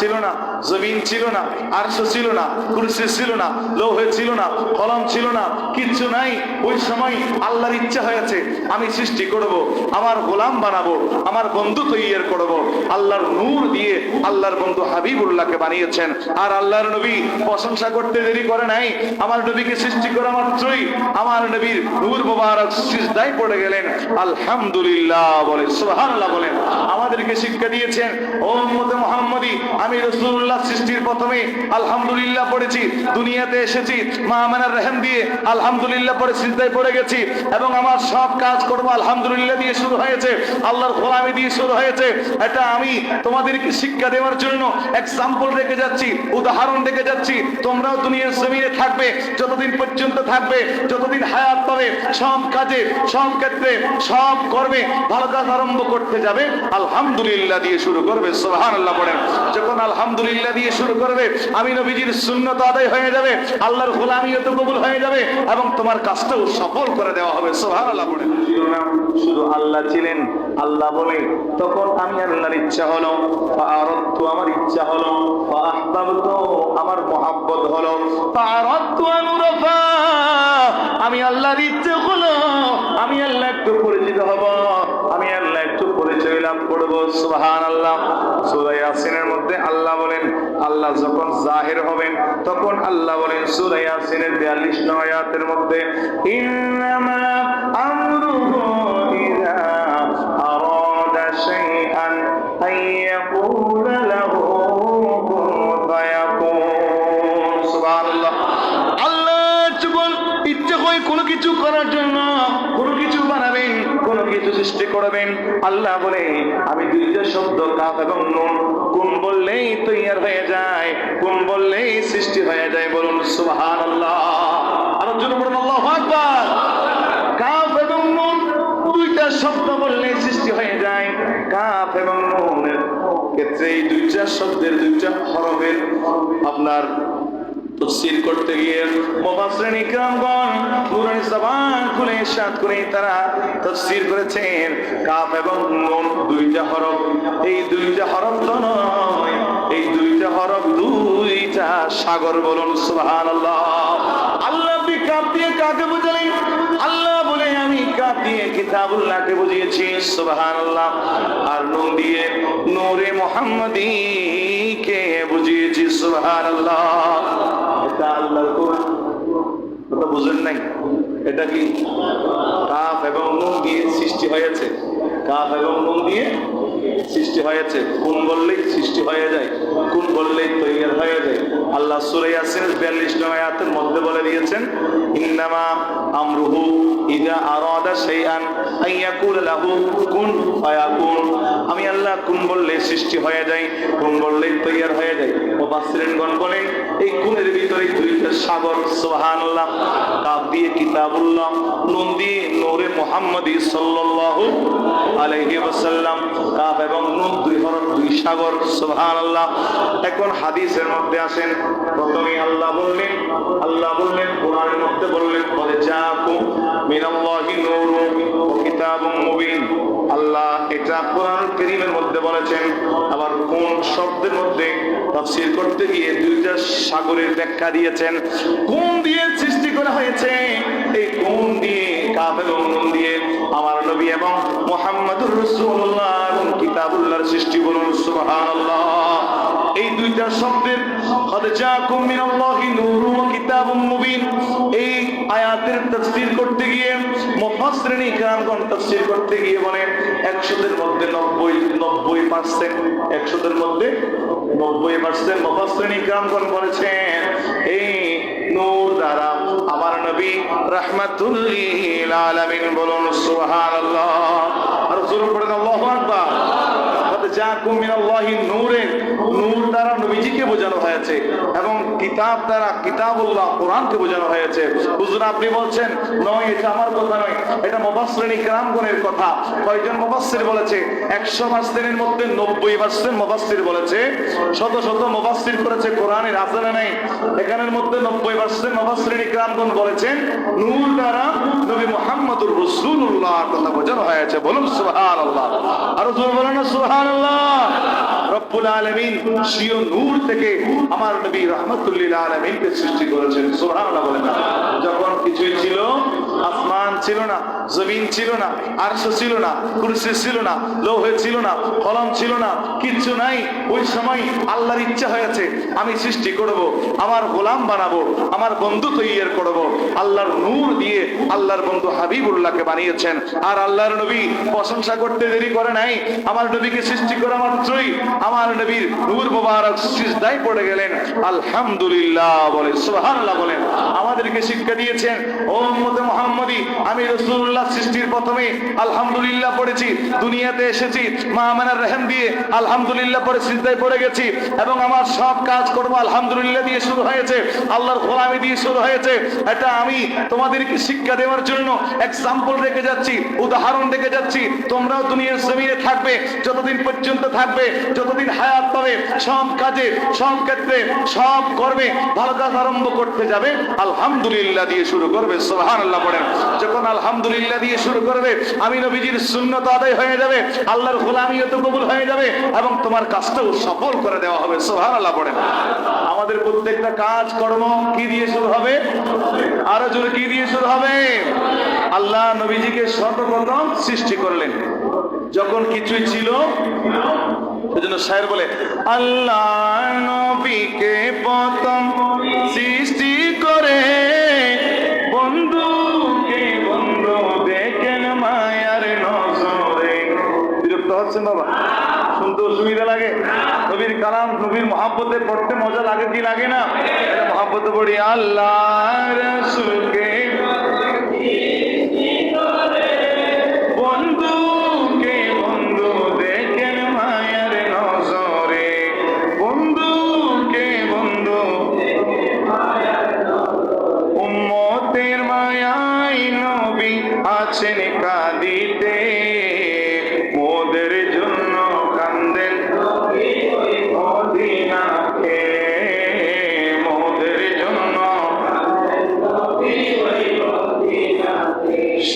ছিল না, জমিন ছিল না, আরশ ছিল না, কুরসি ছিল না, লৌহে ছিল না, কলম ছিল না, কিচ্ছু নাই। ওই সময় আল্লাহর ইচ্ছা হয়েছে আমি সৃষ্টি করব, আমার গোলাম বানাবো, আমার বন্ধু তৈরি করব। আল্লাহর নূর দিয়ে আল্লাহর বন্ধু হাবিবুল্লাহকে বানিয়েছেন। আর আল্লাহর নবী প্রশংসা করতে দেরি করে নাই। আমার নবীকে সৃষ্টি করা মাত্রই আমার নবীর নূর মোবারক সিজদায় পড়ে গেলেন, আলহামদুলিল্লাহ বলে, সুবহানাল্লাহ বলেন। আমাদেরকে শিক্ষা দিয়েছেন, ও উম্মতে মুহাম্মাদি, আমি রাসূলুল্লাহ সৃষ্টির প্রথমে আলহামদুলিল্লাহ পড়েছি, দুনিয়াতে এসেছি মা আমিনার রহম দিয়ে আলহামদুলিল্লাহ পড়ে সিজদায় পড়ে গেছি, এবং আমার সব কাজ করব আলহামদুলিল্লাহ দিয়ে শুরু হয়েছে, আল্লাহর গোলামি দিয়ে শুরু হয়েছে। এটা আমি তোমাদেরকে শিক্ষা দেওয়ার জন্য এক্সাম্পল রেখে যাচ্ছি, উদাহরণ রেখে যাচ্ছি। তোমরাও দুনিয়ার জমিনে থাকবে, যতদিন পর্যন্ত থাকবে, যতদিন হায়াত পাবে, সব কাজে, সব ক্ষেত্রে, সব কর্মে ভালো কাজ আরম্ভ করতে যাবে আলহামদুলিল্লাহ দিয়ে শুরু করবে, সুবহানাল্লাহ পড়েন। যখন আলহামদুলিল্লাহ দিয়ে শুরু করবে, আমি নবীজির সুন্নাত আদায় হয়ে যাবে, আল্লাহর গোলামিও তো কবুল হয়ে যাবে, এবং তোমার কাজটাও সফল করে দেওয়া হবে, সুবহানাল্লাহ পড়েন। শুধু আল্লাহ ছিলেন, আল্লাহ বলে, তখন আমি আল্লাহর ইচ্ছা হলো, ফাআরাদতু আমার ইচ্ছা হলো, ফাআহবাবতু আমার মহব্বত হলো, ফাআরাদতু আনুরাফা আমি আল্লাহর ইচ্ছা হলো, আমি আল্লাহ একটু পরিচিত হব, আমি আল্লাহ একটু পরিচয় লাভ করব, সুবহানাল্লাহ। সূরা ইয়াসিনের মধ্যে আল্লাহ বলেন, আল্লাহ যখন জাহির হবেন তখন আল্লাহ বলেন সূরা ইয়াসিনের 42 নং আয়াতের মধ্যে, ইন্নামা আমরুহু ইযা আরাদা শাইআন আইয়াকুলা লাহু কুন ফায়াকুন, সুবহানাল্লাহ। আল্লাহ যখন ইচ্ছা হয় কোনো কিছু করার জন্য, কোনো কিছু বানাবেন, কোনো কিছু সৃষ্টি করবেন, আল্লাহ বলে আমি দুইটা শব্দ কাফ এবং নুন, কুন বললেই তৈয়ার হয়ে যায়, কুন বললেই সৃষ্টি হয়ে যায়, বলুন সুবহানাল্লাহ। আর জন্য বলুন আল্লাহু আকবার। কাফ এবং নুন দুইটা শব্দ বললেই সৃষ্টি হয়ে যায়। কাফ এবং নুনের ক্ষেত্রে এই দুইটা শব্দের, দুইটা হরফের আপনার তাফসীর করতে গিয়ে মুফাসসিরিন ইকরামগণ কুরআন জবান খুলে ইরশাদ করে তারা তাফসীর করেছেন, কাফ এবং নুন দুইটা হরফ, এই দুইটা হরফ তো নয়, এই দুইটা হরফ দুইটা সাগর, বলুন সুবহানাল্লাহ। আল্লাহ আপনি কাফ দিয়ে কাকে বুঝালেন? আল্লাহ বলে আমি কাফ দিয়ে কিতাবুল্লাহকে বুঝিয়েছি, সুবহানাল্লাহ। আর নুন দিয়ে নূরে মুহাম্মাদীকে বুঝিয়েছি, সুবহানাল্লাহ। এটা আল্লাহর কোরআন, কথা বুঝেন নাই? এটা কি কাফ এবং নুন দিয়ে সৃষ্টি হয়েছে, কাফ এবং নুন দিয়ে সৃষ্টি হয়েছে। কোন বললেই সৃষ্টি হয়ে যায়, কোন বললেই তৈরি হয়ে যায়। আল্লাহ সূরা ইয়াসিনের 42 নং আয়াতের মধ্যে বলে দিয়েছেন, ইন্নামা আমরুহু ইযা আরাদা শাইআন আইয়াকুলা লাহু কুন ফায়াকুন। আমি আল্লাহ কুন বললে সৃষ্টি হয়ে যায়, কুন বললেই তৈরি হয়ে যায়। মুফাসসিরিনগণ বলেন এই কুনের ভিতরে দুইটা সাগর, সুবহানাল্লাহ। কাফ দিয়ে কিতাবুল্লাহ, নুন দিয়ে নূরে মুহাম্মাদী সাল্লাল্লাহু আলাইহি ওয়াসাল্লাম। কাফ এবং নুন দুই হরফ, দুই সাগর, সুবহানাল্লাহ। এখন হাদিসের মধ্যে আসেন, প্রথমে আল্লাহ বললেন কোরআনের মধ্যে বললেন, বলে জাকুম মিনাল্লাহি নূরুন ওয়া কিতাবুম মুবিন। আল্লাহ এটা কোরআন কারীমের মধ্যে বলেছেন। আবার কোন শব্দের মধ্যে তাফসীর করতে গিয়ে দুইটা সাগরের ব্যাখ্যা দিয়েছেন। কোন দিয়ে সৃষ্টি করা হয়েছে, এই কোন দিয়ে, কাফ এবং নুন দিয়ে আমার নবী এবং মুহাম্মদুর রাসূলুল্লাহ এবং কিতাবুল্লাহর সৃষ্টি, বলুন সুবহানাল্লাহ। এই দুইটা শব্দের কদ জাকুম মিনাল্লাহি নূরুন ওয়া কিতাবুম মুবিন, এই আয়াতের তাফসীর করতে গিয়ে মুফাসসিরিন ইকরামগণ তাফসীর করতে গিয়ে বলে 100 এর মধ্যে 90%, 100 এর মধ্যে 90% মুফাসসিরিন ইকরামগণ বলেছেন এই নূর দ্বারা আমার নবী রাহমাতুল লিল আলামিন, বলুন সুবহানাল্লাহ। আর জোরে পড়েন আল্লাহু আকবার। জাকুম মিনাল্লাহি নূরে, নূর দ্বারা নবীজিকে বোঝানো হয়েছে, এবং কিতাব দ্বারা কিতাবুল্লাহ কোরআনকে বোঝানো হয়েছে। হুজুর আপনি বলছেন নয়, এটা আমার কথা নয়, এটা মুফাসসিরিন ইকরামগণের কথা। কয়জন মুফাসসির বলেছে? 100% এর মধ্যে 90% মুফাসসির বলেছে, শত শত মুফাসসির করেছে কোরআনের আসানে নাই। এখানের মধ্যে 90% মুফাসসিরিন ইকরামগণ বলেছেন নূর দ্বারা নবী মুহাম্মদুর রাসূলুল্লাহর কথা বোঝানো হয়েছে, বলুন সুবহানাল্লাহ। আর জোরে বলেন না সুবহানাল্লাহ। রব্বুল আলামিন স্বীয় নূর থেকে আমার নবী রাহমাতুল লিল আলামিনকে সৃষ্টি করেছেন। সুবহানাল্লাহ বলেন। যখন কিছুই ছিল, আসমান ছিল না, জমিন ছিল না, আরশ ছিল না, কুরসি ছিল না, লৌহ ছিল না, কলম ছিল না, কিচ্ছু নাই। ওই সময় আল্লাহর ইচ্ছা হয়েছে আমি সৃষ্টি করব, আমার গোলাম বানাবো, আমার বন্ধু তৈরি করব। আল্লাহর নূর দিয়ে আল্লাহর বন্ধু হাবিবুল্লাহকে বানিয়েছেন। আর আল্লাহর নবী প্রশংসা করতে দেরি করে নাই। আমার নবীকে সৃষ্টি করা মাত্রই আমার নবীর নূর মোবারক সিজদায় পড়ে গেলেন। আলহামদুলিল্লাহ বলে, সুবহানাল্লাহ বলেন। আমাদেরকে শিক্ষা দিয়েছেন, ও উম্মতে মুহাম্মদী, আমি রাসূলুল্লাহ সৃষ্টির প্রথমে আলহামদুলিল্লাহ পড়েছি, দুনিয়াতে এসেছি মা আমিনার রহম দিয়ে আলহামদুলিল্লাহ পড়ে সিজদায় পড়ে গেছি, এবং আমার সব কাজ করব আলহামদুলিল্লাহ দিয়ে শুরু হয়েছে, আল্লাহর গোলামি দিয়ে শুরু হয়েছে। এটা আমি তোমাদেরকে শিক্ষা দেওয়ার জন্য এক্সাম্পল রেখে যাচ্ছি, উদাহরণ রেখে যাচ্ছি। তোমরাও দুনিয়ার জমিনে থাকবে, যতদিন পর্যন্ত থাকবে, যতদিন হায়াত পাবে, সব কাজে, সব ক্ষেত্রে, সব করবে, ভালো কাজ আরম্ভ করতে যাবে আলহামদুলিল্লাহ দিয়ে শুরু করবে। সুবহানাল্লাহ পড়েন। যখন আলহামদুলিল্লাহ দিয়ে শুরু করবে, আমি নবীজির সুন্নাত আদায় হয়ে যাবে, আল্লাহর গোলামিও তো কবুল হয়ে যাবে, এবং তোমার কাজটাও সফল করে দেওয়া হবে। সুবহানাল্লাহ পড়েন। আমাদের প্রত্যেকটা কাজ কর্ম কি দিয়ে শুরু হবে? আরো জোরে কি দিয়ে শুরু হবে? আল্লাহ নবীজিকে সর্বপ্রথম সৃষ্টি করলেন যখন কিছুই ছিল। এজন্য শায়ের বলে, আল্লাহ নবীকে প্রথম সৃষ্টি করে বন্ধুকে বন্ধু দেখেন মায়ার নজরে। বিরক্ত হচ্ছেন বাবা? শুনতে অসুবিধা লাগে? নবীর কালাম, নবীর মহাব্বতে পড়তে মজা লাগে কি লাগে না? মহাব্বতে পড়ি, আল্লাহ রাসূলকে বন্ধুকে বন্ধু দেখেন মায়ার নজরে, বন্ধুকে বন্ধু উম্মতের মায়ায় নবী আছেন কাঁদিতে, মোদের জন্য কান্দেন মদিনাকে, মোদের জন্য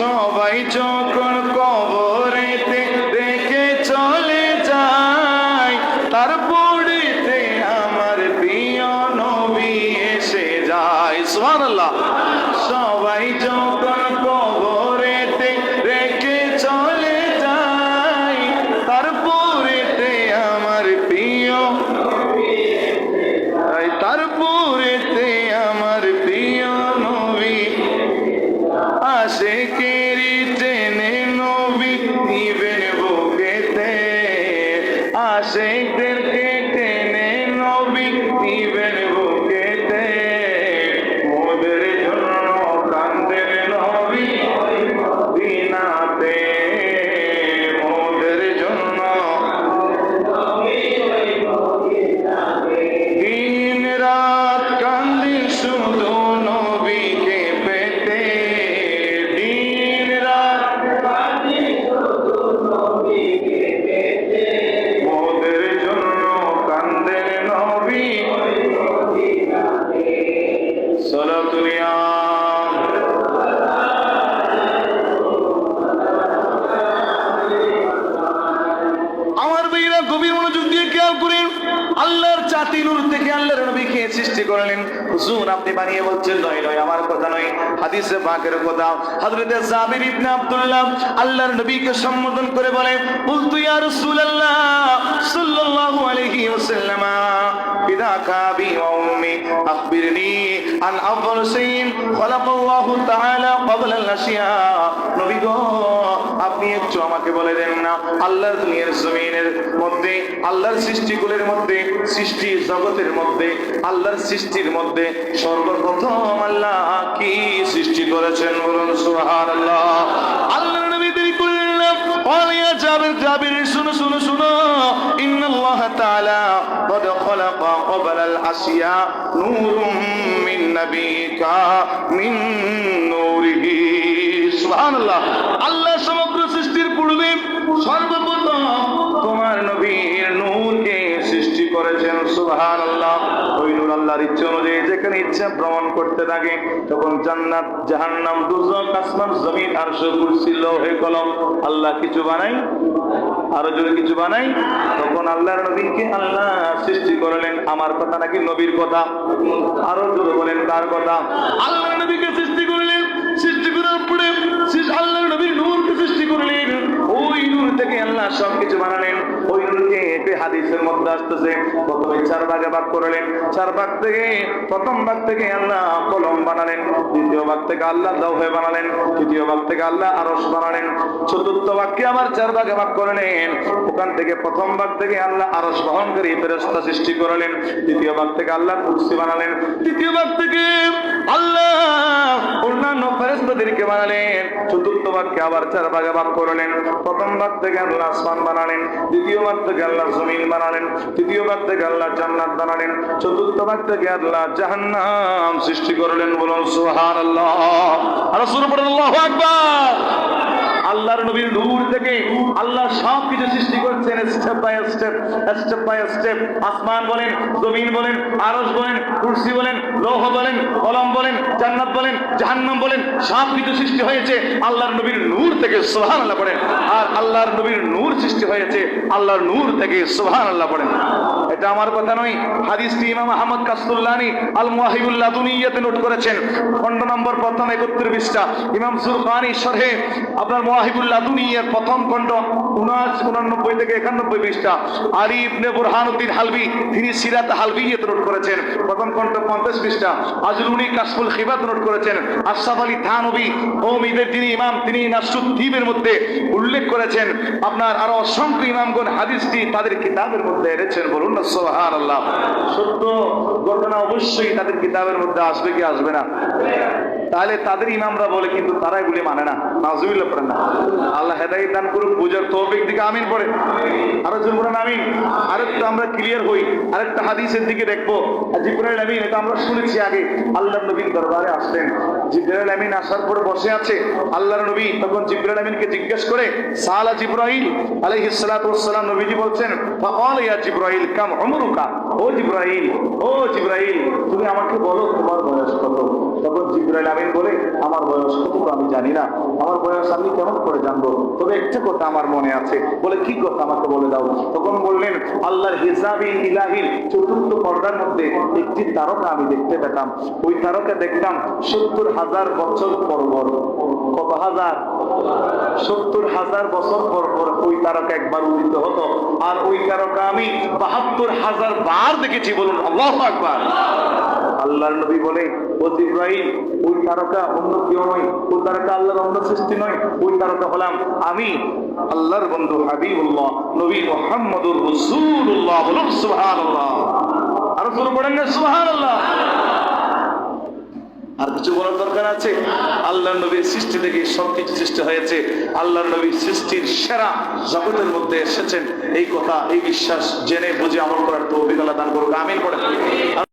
সবাই যখন কবরেতে দেখে চলে যায়, তারপরেতে আমার প্রিয় নবী এসে যায়। সুবহানাল্লাহ। সবাই যখন কবরেতে রেখে চলে যায়, তারপরেতে আমার প্রিয়, তারপরেতে আমার প্রিয় নবী আশিকেরি টেনে নবী নিবেন বুকেতে, আশিকদেরকে টেনে নবী নিবেন বুকেতে, মোদের জন্য কান্দেন নবী মদিনাতে, মোদের জন্য দিন রাত কান্দি শুধু নবীকে পেতে, দিন রাত কান্দি শুধু নবীকে পেতে, মোদের জন্য কান্দেন নবী মদিনাতে। সালাতুল ইয়া আমার ভাইরা গভীর মনোযোগ দিয়ে খেয়াল করেন। আল্লাহর জাতি নূর থেকে আল্লাহর নবীকে সৃষ্টি করলেন। হুজুর আপনি বানিয়ে বলছেন? নয় নয়, আমার কথা নয়, হাদিসে পাকের কথা। হযরতে জাবির ইবনে আব্দুল্লাহ আল্লাহর নবীকে সম্বোধন করে বলে, বলতু ইয়া রাসূলুল্লাহ সাল্লাল্লাহু আলাইহি ওয়াসাল্লাম, ফিদাকা আবি ওয়া উম্মি, আখবিরনি আন আফদাল শাইইন খালাকাল্লাহু তাআলা ক্বাবলা আল-আশিয়া। নবী গো, আপনি একটু আমাকে বলে দেন না, আল্লাহর দুনিয়ার জমিনের মধ্যে, আল্লাহর সৃষ্টিগুলোর মধ্যে, সৃষ্টি জগতের মধ্যে, আল্লাহর সৃষ্টির মধ্যে সর্বপ্রথম আল্লাহ কি সৃষ্টি করেছেন? বলুন সুবহানাল্লাহ। আল্লাহর নবী দেরি করলেন না, ওয়া জাবির, জাবির শুনো শুনো শুনো, ইন্নাল্লাহ তাআলা قد خلق قبل الأشياء نور من نبيك من نوره। সুবহানাল্লাহ। আল্লাহ সমগ্র সৃষ্টির পূর্বে সর্বপ্রথম তোমার নবীর নূরকে সৃষ্টি করে করেছেন। সুবহানাল্লাহ। ওই নূর আল্লাহর ইচ্ছা অনুযায়ী যেখানে ইচ্ছা ভ্রমণ করতে থাকে, তখন জান্নাত, জাহান্নাম, দুজক, আসমান, জমিন, আরশ, কুরসি, লৌহে কলম, আল্লাহ কিছু বানাই, আরো জোরে কিছু বানাই। তখন আল্লাহর নবীকে আল্লাহ সৃষ্টি করলেন। আমার কথা নাকি নবীর কথা? আরো জোরে বলেন কার কথা? আল্লাহর নবীকে সৃষ্টি করলেন। সৃষ্টি করার পরে আল্লাহর নবীর নূরকে সৃষ্টি করলেন। ওই নূর থেকে আল্লাহ সবকিছু বানালেন। ওই নূরকে হাদিসের মধ্যে আসতেছে, প্রথমে 4 ভাগে ভাগ করলেন। 4 ভাগ থেকে প্রথম ভাগ থেকে আল্লাহ কলম বানালেন, দ্বিতীয় ভাগ থেকে আল্লাহ লৌহে বানালেন, তৃতীয় ভাগ থেকে আল্লাহ আরশ বানালেন, চতুর্থ ভাগকে আবার 4 ভাগে ভাগ করলেন। ওখান থেকে প্রথম ভাগ থেকে আল্লাহ আরশ বহনকারী ফেরেশতা সৃষ্টি করলেন, দ্বিতীয় ভাগ থেকে আল্লাহ কুরসি বানালেন, তৃতীয় ভাগ থেকে আল্লাহ অন্যান্য ফেরেশতাদেরকে বানালেন, চতুর্থ ভাগকে আবার 4 ভাগে ভাগ করলেন। প্রথম ভাগ থেকে আল্লাহ আসমান বানালেন, দ্বিতীয় ভাগ থেকে আল্লাহ জমিন বানালেন, তৃতীয় ভাগ থেকে আল্লাহ জান্নাত বানালেন, চতুর্থ ভাগ থেকে আল্লাহ জাহান্নাম সৃষ্টি করলেন। বলুন সুবহানাল্লাহ। আর সুবহানাল্লাহু আকবার। আল্লাহর নবীর নূর থেকে আল্লাহ সব কিছু সৃষ্টি করছেন, step by step, step by step. আসমান বলেন, জমিন বলেন, আরশ বলেন, কুরসি বলেন, লৌহ বলেন, কলম বলেন, জান্নাত বলেন, জাহান্নাম বলেন, সব কিছু সৃষ্টি হয়েছে আল্লাহর নবীর নূর থেকে। সুবহানাল্লাহ পড়েন। আর আল্লাহর নবীর নূর সৃষ্টি হয়েছে আল্লাহর নূর থেকে। সুবহানাল্লাহ পড়েন। এটা আমার কথা নয়, হাদিসটি ইমাম আহমদ কাসতুল্লানি আল মুওয়াহিবুল লাদুনিয়াতে নোট করেছেন, খণ্ড নম্বর প্রথম 71 পৃষ্ঠা। ইমাম সুরকানি শরহে আপনার মুওয়াহিবুল লাদুনিয়ার প্রথম খণ্ড 89 থেকে 91 পৃষ্ঠা। আলী ইবনে বুরহানুদ্দিন হালবি তিনি সিরাত হালবিয়াতে নোট করেছেন, প্রথম খণ্ড 50 পৃষ্ঠা। আজলুনি কাশফুল খিবাত নোট করেছেন। আশরাফ আলী থানভী কওমীদের যিনি ইমাম, তিনি নাসরুদ্দীনের মধ্যে উল্লেখ করেছেন। আপনার আরো অসংখ্য ইমামগণ হাদিসটি তাদের কিতাবের মধ্যে এনেছেন। বলুন না সুবহানাল্লাহ। সত্য ঘটনা অবশ্যই তাদের কিতাবের মধ্যে আসবে কি আসবে না? তাহলে তাদের ইমামরা বলে, কিন্তু তারা এগুলি মানে না। নাউজুবিল্লাহ পড়েন না। আল্লাহ হেদায়েত দান করুন, বুঝার তৌফিক দিকে আমিন পড়ে। আরো জোরে বলেন আমিন। আরেকটু আমরা ক্লিয়ার হই, আরেকটা হাদিসের দিকে দেখবো। জিবরাইল আমিন, এটা আমরা শুনেছি আগে, আল্লাহর নবীর দরবারে আসলেন। জিবরাইল আমিন আসার পরে বসে আছে আল্লাহর নবী। তখন জিবরাইল আমিনকে জিজ্ঞেস করে, সালা জিবরাইল আলাইহিস সালাতু ওয়াস সালাম, নবীজি বলছেন, ফাকাল ইয়া জিবরাইল কাম উমরুকা। ও জিবরাইল, ও জিবরাইল, তুমি আমাকে বলো তোমার বয়স কত? তখন জিবরাইল আমিন বলে, আমার বয়স কত তো আমি জানি না, আমার বয়স আমি কেমন করে জানবো? তবে একটা কথা আমার মনে আছে। বলে, কি কথা আমাকে বলে দাও। তখন বললেন, আল্লাহর হিসাবি ইলাহির চতুর্থ পর্দার মধ্যে একটি তারকা আমি দেখতে পেতাম। ওই তারকা দেখতাম 70,000 বছর পর পর। কত হাজার? 70,000 বছর পর পর ওই তারকা একবার উদিত হতো। আর ওই তারকা আমি 72,000 বার দেখেছি। বলুন আল্লাহু আকবার। আল্লাহর নবী বলে, ও জিবরাইল, ওই তারকা অন্য কেউ নয়, ওই তারকা আল্লাহর অন্য সৃষ্টি নয়, ওই তারকা হলাম আমি, আল্লাহর বন্ধু হাবিবুল্লাহ নবী মুহাম্মদুর রাসূলুল্লাহ। বলুন সুবহানাল্লাহ। আর শুরু করেন না সুবহানাল্লাহ। আর কিছু বলার দরকার আছে? আল্লাহর নবীর সৃষ্টি থেকে সবকিছু সৃষ্টি হয়েছে। আল্লাহর নবী সৃষ্টির সেরা জগতের মধ্যে এসেছেন, এই কথা, এই বিশ্বাস জেনে বুঝে আমল করার তৌফিক আল্লাহ দান করুন। আমিন পড়েন।